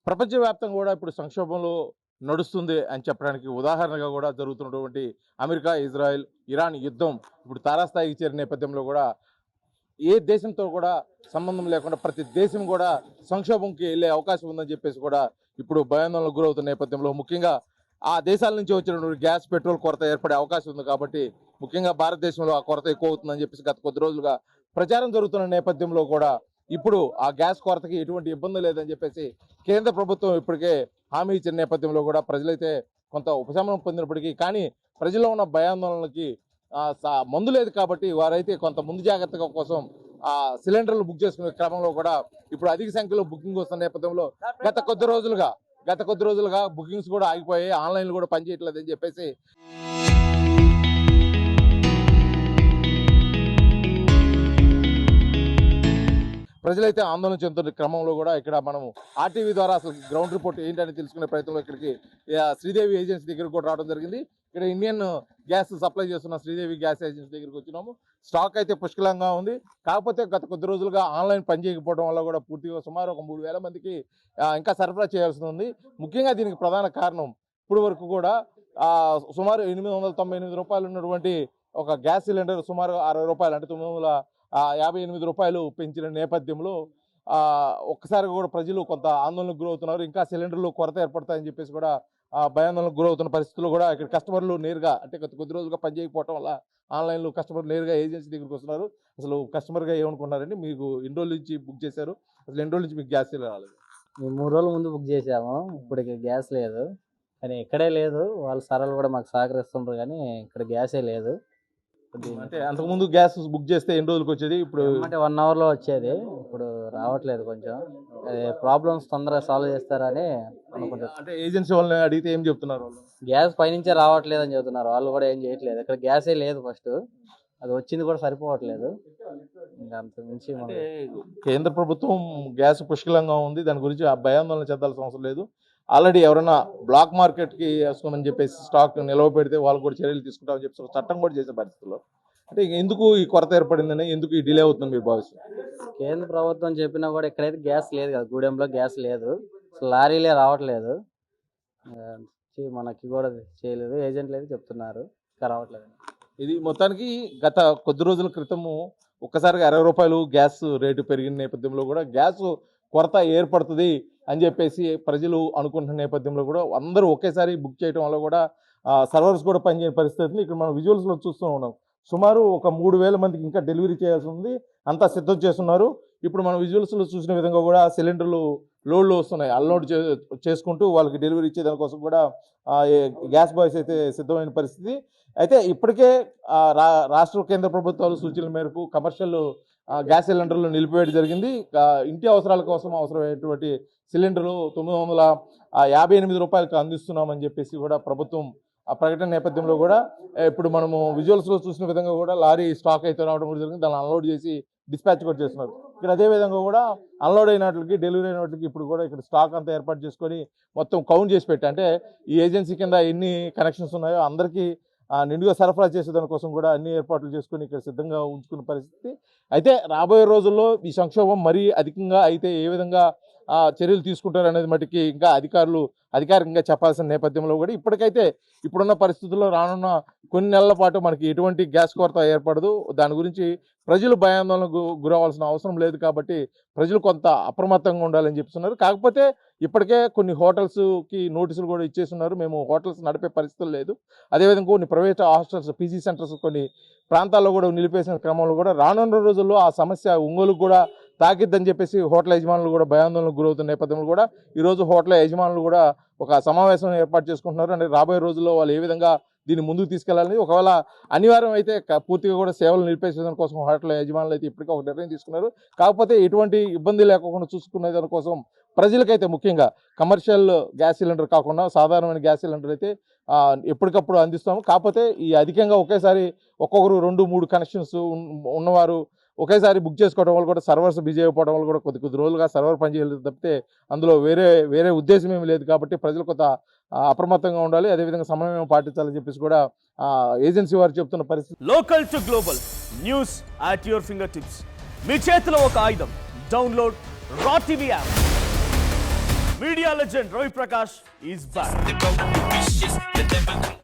ప్రపంచవ్యాప్తంగా కూడా ఇప్పుడు సంక్షోభంలో నడుస్తుంది అని చెప్పడానికి ఉదాహరణగా కూడా జరుగుతున్నటువంటి అమెరికా, ఇజ్రాయెల్, ఇరాన్ యుద్ధం ఇప్పుడు తారాస్థాయికి చేరిన నేపథ్యంలో కూడా ఏ దేశంతో కూడా సంబంధం లేకుండా ప్రతి దేశం కూడా సంక్షోభంకి వెళ్ళే అవకాశం ఉందని చెప్పేసి కూడా ఇప్పుడు భయాందోళనకు గురవుతున్న నేపథ్యంలో ముఖ్యంగా ఆ దేశాల నుంచి వచ్చినటువంటి గ్యాస్, పెట్రోల్ కొరత ఏర్పడే అవకాశం ఉంది. కాబట్టి ముఖ్యంగా భారతదేశంలో ఆ కొరత ఎక్కువ అవుతుందని చెప్పేసి గత కొద్ది రోజులుగా ప్రచారం జరుగుతున్న నేపథ్యంలో కూడా ఇప్పుడు ఆ గ్యాస్ కొరతకి ఎటువంటి ఇబ్బంది లేదని చెప్పేసి కేంద్ర ప్రభుత్వం ఇప్పటికే హామీ ఇచ్చిన నేపథ్యంలో కూడా ప్రజలైతే కొంత ఉపశమనం పొందినప్పటికీ కానీ ప్రజల్లో ఉన్న భయాందోళనలకి మందు లేదు. కాబట్టి వారైతే కొంత ముందు జాగ్రత్తగా కోసం ఆ సిలిండర్లు బుక్ చేసుకునే క్రమంలో కూడా ఇప్పుడు అధిక సంఖ్యలో బుకింగ్ వస్తున్న నేపథ్యంలో గత కొద్ది రోజులుగా బుకింగ్స్ కూడా ఆగిపోయాయి, ఆన్లైన్లో కూడా పనిచేయట్లేదని చెప్పేసి ప్రజలైతే ఆందోళన చెందుతున్న క్రమంలో కూడా ఇక్కడ మనం ఆర్టీవీ ద్వారా అసలు గ్రౌండ్ రిపోర్ట్ ఏంటని తెలుసుకునే ప్రయత్నంలో ఇక్కడికి శ్రీదేవి ఏజెన్సీ దగ్గరికి కూడా రావడం జరిగింది. ఇక్కడ ఇండియన్ గ్యాస్ సప్లై చేస్తున్న శ్రీదేవి గ్యాస్ ఏజెన్సీ దగ్గరికి వచ్చినాము. స్టాక్ అయితే పుష్కలంగా ఉంది. కాకపోతే గత కొద్ది రోజులుగా ఆన్లైన్ పనిచేయకపోవడం వల్ల కూడా పూర్తిగా సుమారు ఒక 3,000 మందికి ఇంకా సరఫరా చేయాల్సి ఉంది. ముఖ్యంగా దీనికి ప్రధాన కారణం ఇప్పుడు వరకు కూడా సుమారు 898 రూపాయలు ఉన్నటువంటి ఒక గ్యాస్ సిలిండర్ సుమారు 60 రూపాయలు అంటే 958 రూపాయలు పెంచిన నేపథ్యంలో ఒక్కసారి కూడా ప్రజలు కొంత ఆందోళనకు గురవుతున్నారు. ఇంకా సిలిండర్లు కొరత ఏర్పడతాయని చెప్పేసి కూడా భయాందోళనకు గురవుతున్న పరిస్థితుల్లో కూడా ఇక్కడ కస్టమర్లు నేరుగా అంటే కొద్ది రోజులుగా పనిచేయకపోవడం వల్ల ఆన్లైన్లో కస్టమర్లు నేరుగా ఏజెన్సీ దగ్గరికి వస్తున్నారు. అసలు కస్టమర్గా ఏమనుకున్నారండి? మీకు ఎన్ని రోజుల నుంచి బుక్ చేశారు? అసలు ఎన్ని రోజుల నుంచి మీకు గ్యాస్ రాలేదు? మేము 3 రోజుల ముందు బుక్ చేసాము. ఇప్పుడు గ్యాస్ లేదు, కానీ ఇక్కడే లేదు. వాళ్ళు సరళ కూడా మాకు సహకరిస్తుండ్రు, కానీ ఇక్కడ గ్యాసే లేదు. అంటే అంతకుముందు గ్యాస్ బుక్ చేస్తే ఎన్ని రోజులకు వచ్చేది? ఇప్పుడు అంటే 1 అవర్లో వచ్చేది, ఇప్పుడు రావట్లేదు. కొంచెం ప్రాబ్లమ్స్ తొందరగా సాల్వ్ చేస్తారని అనుకుంటారు. అంటే ఏజెన్సీ వాళ్ళని అడిగితే ఏం చెప్తున్నారు? వాళ్ళు గ్యాస్ పైనుంచే రావట్లేదు అని చెబుతున్నారు. వాళ్ళు కూడా ఏం చేయట్లేదు. ఇక్కడ గ్యాసే లేదు. ఫస్ట్ అది వచ్చింది కూడా సరిపోవట్లేదు. ఇంకా అంత మించి కేంద్ర ప్రభుత్వం గ్యాస్ పుష్కలంగా ఉంది, దాని గురించి ఆ భయాందోళన చెందాల్సిన అవసరం లేదు. ఆల్రెడీ ఎవరైనా బ్లాక్ మార్కెట్కి వేసుకోమని చెప్పేసి స్టాక్ నిల్వ పెడితే వాళ్ళు కూడా చర్యలు తీసుకుంటామని చెప్పి చట్టం కూడా చేసే పరిస్థితుల్లో అంటే ఎందుకు ఈ కొరత ఏర్పడిందని, ఎందుకు ఈ డిలే అవుతుంది మీరు భావిస్తారు? కేంద్ర ప్రభుత్వం చెప్పినా కూడా ఇక్కడైతే గ్యాస్ లేదు కదా, గూడెంలో గ్యాస్ లేదు, లారీలే రావట్లేదు. మనకి కూడా చేయలేదు, ఏజెంట్లు అయితే చెప్తున్నారు ఇంకా రావట్లేదు. ఇది మొత్తానికి గత కొద్ది రోజుల క్రితము ఒక్కసారిగా 60 రూపాయలు గ్యాస్ రేటు పెరిగిన నేపథ్యంలో కూడా గ్యాస్ కొరత ఏర్పడుతుంది అని చెప్పేసి ప్రజలు అనుకుంటున్న నేపథ్యంలో కూడా అందరూ ఒకేసారి బుక్ చేయడం వల్ల కూడా సర్వర్స్ కూడా పనిచేయని పరిస్థితిని ఇక్కడ మనం విజువల్స్లో చూస్తూ ఉన్నాం. సుమారు ఒక 3,000 మందికి ఇంకా డెలివరీ చేయాల్సి ఉంది, అంతా సిద్ధం చేస్తున్నారు. ఇప్పుడు మనం విజువల్స్లో చూసిన విధంగా కూడా సిలిండర్లు లోడ్లు వస్తున్నాయి, అన్లోడ్ చేసుకుంటూ వాళ్ళకి డెలివరీ ఇచ్చే దానికోసం కూడా గ్యాస్ బాయ్స్ అయితే సిద్ధమైన పరిస్థితి. అయితే ఇప్పటికే రాష్ట్ర కేంద్ర ప్రభుత్వాలు సూచనల మేరకు కమర్షియల్ గ్యాస్ సిలిండర్లు నిలిపివేయడం జరిగింది. ఇంటి అవసరాల కోసం అవసరమైనటువంటి సిలిండర్లు 958 రూపాయలకు అందిస్తున్నామని చెప్పేసి కూడా ప్రభుత్వం ఆ ప్రకటన నేపథ్యంలో కూడా ఇప్పుడు మనము విజువల్స్లో చూసిన విధంగా కూడా లారీ స్టాక్ అయితే రావడం కూడా జరిగింది. దాన్ని అన్లోడ్ చేసి డిస్పాచ్ కూడా చేస్తున్నారు. ఇక్కడ అదేవిధంగా కూడా అన్లోడ్ అయినట్లకి డెలివరీ అయినట్లకి ఇప్పుడు కూడా ఇక్కడ స్టాక్ అంతా ఏర్పాటు చేసుకొని మొత్తం కౌంట్ చేసి పెట్టి అంటే ఈ ఏజెన్సీ కింద ఎన్ని కనెక్షన్స్ ఉన్నాయో అందరికీ నిండుగా సరఫరా చేసే దానికోసం కూడా అన్ని ఏర్పాట్లు చేసుకొని ఇక్కడ సిద్ధంగా ఉంచుకున్న పరిస్థితి. అయితే రాబోయే రోజుల్లో ఈ సంక్షోభం మరీ అధికంగా అయితే ఏ విధంగా చర్యలు తీసుకుంటారు అనేది మటుకి ఇంకా అధికారులు అధికారికంగా చెప్పాల్సిన నేపథ్యంలో కూడా ఇప్పటికైతే ఇప్పుడున్న పరిస్థితుల్లో రానున్న కొన్ని నెలల పాటు మనకి ఎటువంటి గ్యాస్ కొరత ఏర్పడదు. దాని గురించి ప్రజలు భయాందోళనకు గురవలసిన అవసరం లేదు. కాబట్టి ప్రజలు కొంత అప్రమత్తంగా ఉండాలని చెప్తున్నారు. కాకపోతే ఇప్పటికే కొన్ని హోటల్స్కి నోటీసులు కూడా ఇచ్చేస్తున్నారు, మేము హోటల్స్ నడిపే పరిస్థితులు లేదు. అదేవిధంగా కొన్ని ప్రైవేట్ హాస్టల్స్, పీజీ సెంటర్స్ కొన్ని ప్రాంతాల్లో కూడా నిలిపేసిన క్రమంలో కూడా రానున్న రోజుల్లో ఆ సమస్య ఒంగోలుకు కూడా తాకిద్దని చెప్పేసి హోటల్ యజమానులు కూడా భయాందోళనకు గురవుతున్న నేపథ్యంలో కూడా ఈరోజు హోటల్ యజమానులు కూడా ఒక సమావేశం ఏర్పాటు చేసుకుంటున్నారు. అంటే రాబోయే రోజుల్లో వాళ్ళు ఏ విధంగా దీన్ని ముందుకు తీసుకెళ్లాలని, ఒకవేళ అనివార్యం అయితే పూర్తిగా కూడా సేవలు నిలిపేసేదాని కోసం హోటల్ యజమానులు అయితే ఇప్పటికే ఒక నిర్ణయం తీసుకున్నారు. కాకపోతే ఎటువంటి ఇబ్బంది లేకుండా చూసుకునే దానికోసం ప్రజలకైతే ముఖ్యంగా కమర్షియల్ గ్యాస్ సిలిండర్ కాకుండా సాధారణమైన గ్యాస్ సిలిండర్ అయితే ఎప్పటికప్పుడు అందిస్తాము. కాకపోతే ఈ అధికంగా ఒకేసారి ఒక్కొక్కరు 2-3 కనెక్షన్స్ ఉన్నవారు ఒకేసారి బుక్ చేసుకోవడం వల్ల కూడా సర్వర్స్ బిజీ అయిపోవడం వల్ల కూడా కొద్ది రోజులుగా సర్వర్ పనిచేయలేదు తప్పితే అందులో వేరే ఉద్దేశం ఏమి లేదు. కాబట్టి ప్రజలు కొంత అప్రమత్తంగా ఉండాలి, అదేవిధంగా సమన్వయం పాటించాలని చెప్పేసి కూడా ఏజెన్సీ వారు చెప్తున్న పరిస్థితి. Local to global news at your fingertips, మీ చేతిలో ఒక ఆయుధం. డౌన్లోడ్ రా TV app. media legend Ravi Prakash is back.